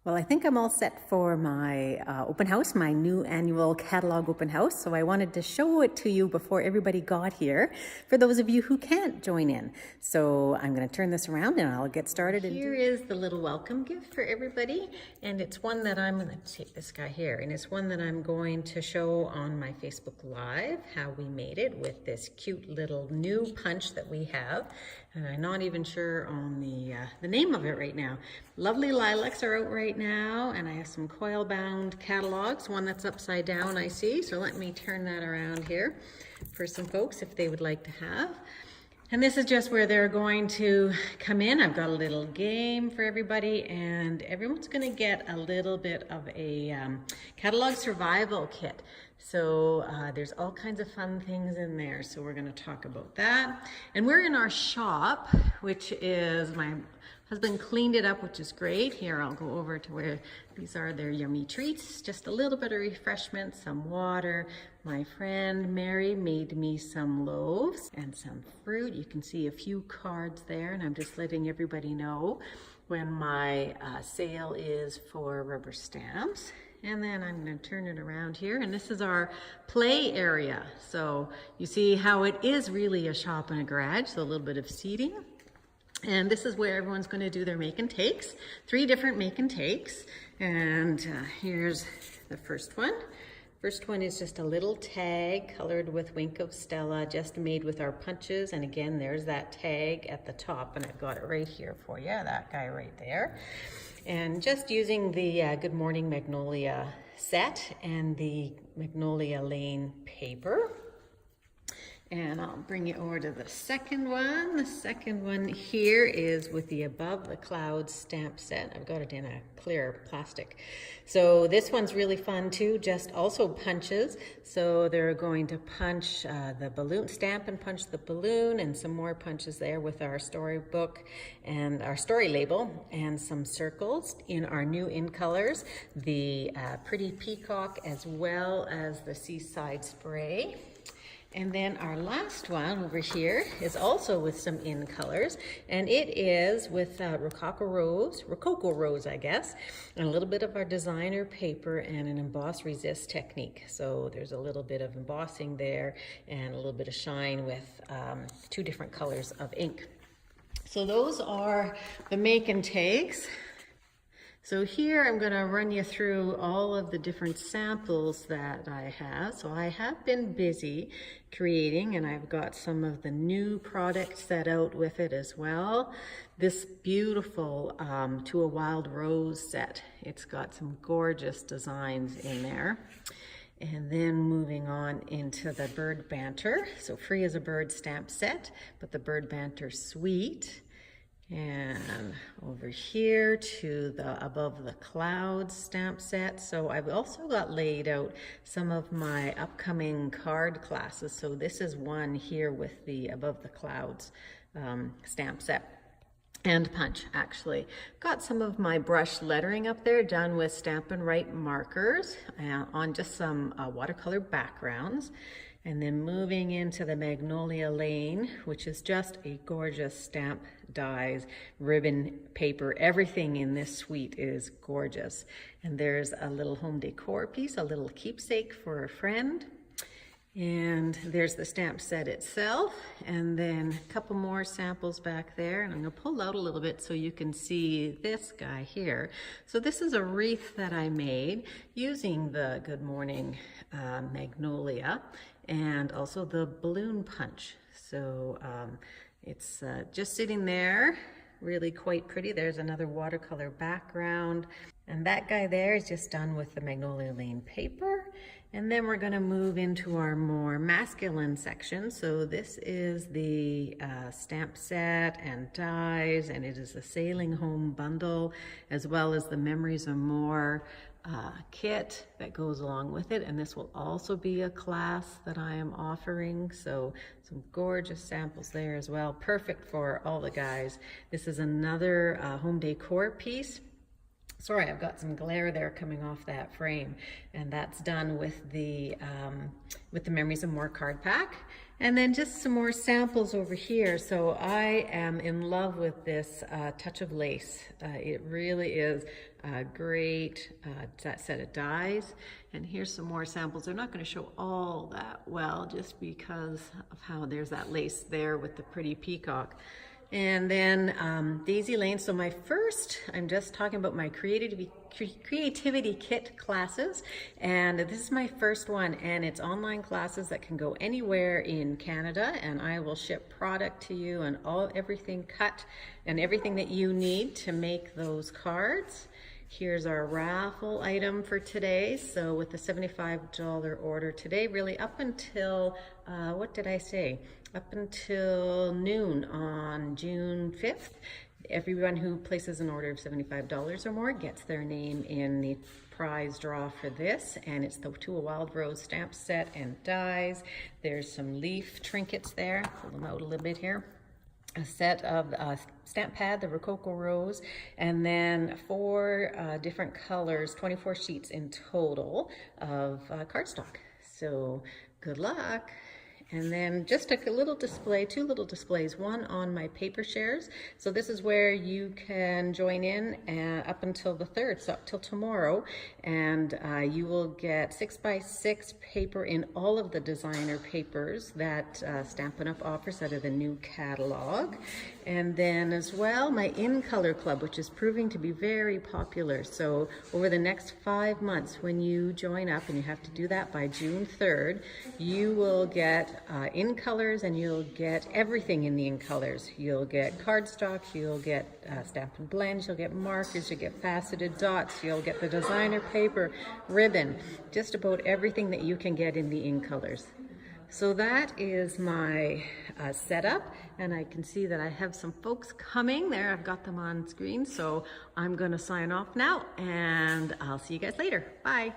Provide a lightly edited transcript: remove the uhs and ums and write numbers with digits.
Well, I think I'm all set for my open house, my new annual catalog open house. So I wanted to show it to you before everybody got here, for those of you who can't join in. So I'm going to turn this around and I'll get started. Here is the little welcome gift for everybody. And it's one that I'm going to take this guy here. And it's one that I'm going to show on my Facebook Live, how we made it with this cute little new punch that we have. And I'm not even sure on the name of it right now. Lovely lilacs are out right now, and I have some coil bound catalogs, one that's upside down I see, so let me turn that around here for some folks if they would like to have. And this is just where they're going to come in. I've got a little game for everybody, and everyone's going to get a little bit of a catalog survival kit. So there's all kinds of fun things in there. So we're going to talk about that. And we're in our shop, which is, my husband cleaned it up, which is great. Here, I'll go over to where these are their yummy treats. Just a little bit of refreshment, some water. My friend Mary made me some loaves and some fruit. You can see a few cards there, and I'm just letting everybody know when my sale is for rubber stamps. And then I'm going to turn it around here, and this is our play area. So you see how it is really a shop and a garage, so a little bit of seating. And this is where everyone's going to do their make and takes. 3 different make and takes. And here's the first one. First one is just a little tag colored with Wink of Stella, just made with our punches. And again, there's that tag at the top, and I've got it right here for you, that guy right there. And just using the Good Morning Magnolia set and the Magnolia Lane paper. And I'll bring you over to the second one. The second one here is with the Above the Clouds stamp set. I've got it in a clear plastic. So this one's really fun too, just also punches. So they're going to punch the balloon stamp and punch the balloon, and some more punches there with our storybook and our story label, and some circles in our new in colors, the Pretty Peacock as well as the Seaside Spray. And then our last one over here is also with some in colors, and it is with Rococo Rose, I guess, and a little bit of our designer paper and an emboss resist technique. So there's a little bit of embossing there and a little bit of shine with 2 different colors of ink. So those are the make and takes. So here I'm going to run you through all of the different samples that I have. So I have been busy creating, and I've got some of the new products set out with it as well. This beautiful To a Wild Rose set. It's got some gorgeous designs in there. And then moving on into the Bird Banter. So Free as a Bird stamp set, but the Bird Banter Suite. And over here to the Above the Clouds stamp set. So I've also got laid out some of my upcoming card classes. So this is one here with the Above the Clouds stamp set and punch, actually. Got some of my brush lettering up there done with Stampin' Write markers on just some watercolor backgrounds. And then moving into the Magnolia Lane, which is just a gorgeous stamp, dies, ribbon, paper. Everything in this suite is gorgeous. And there's a little home decor piece, a little keepsake for a friend. And there's the stamp set itself. And then a couple more samples back there. And I'm going to pull out a little bit so you can see this guy here. So this is a wreath that I made using the Good Morning Magnolia and also the balloon punch. So it's just sitting there, really quite pretty. There's another watercolor background. And that guy there is just done with the Magnolia Lane paper. And then we're going to move into our more masculine section. So this is the stamp set and dies, and it is a Sailing Home bundle, as well as the Memories of More kit that goes along with it. And this will also be a class that I am offering. So some gorgeous samples there as well. Perfect for all the guys. This is another home decor piece. Sorry, I've got some glare there coming off that frame, and that's done with the Memories of More card pack. And then just some more samples over here. So I am in love with this touch of lace. It really is a great set of dies. And here's some more samples. They're not going to show all that well just because of how there's that lace there with the pretty peacock. And then Daisy Lane. So I'm just talking about my creativity kit classes, and this is my first one, and it's online classes that can go anywhere in Canada, and I will ship product to you and everything cut and everything that you need to make those cards. Here's our raffle item for today. So with the $75 order today, really up until, what did I say? Up until noon on June 5th, everyone who places an order of $75 or more gets their name in the prize draw for this, and it's the To a Wild Rose stamp set and dies. There's some leaf trinkets there. Pull them out a little bit here. A set of stamp pad, the Rococo Rose, and then 4 different colors, 24 sheets in total of cardstock. So good luck. And then just a little display, 2 little displays, one on my paper shares. So this is where you can join in up until the 3rd, so up till tomorrow. And you will get 6x6 paper in all of the designer papers that Stampin' Up! Offers out of the new catalog. And then as well, my In Color Club, which is proving to be very popular. So over the next 5 months, when you join up, and you have to do that by June 3rd, you will get in colors, and you'll get everything in the in colors. You'll get cardstock, you'll get Stampin' Blends, you'll get markers, you'll get faceted dots, you'll get the designer paper, ribbon, just about everything that you can get in the in colors. So that is my setup, and I can see that I have some folks coming there. I've got them on screen, so I'm going to sign off now, and I'll see you guys later. Bye.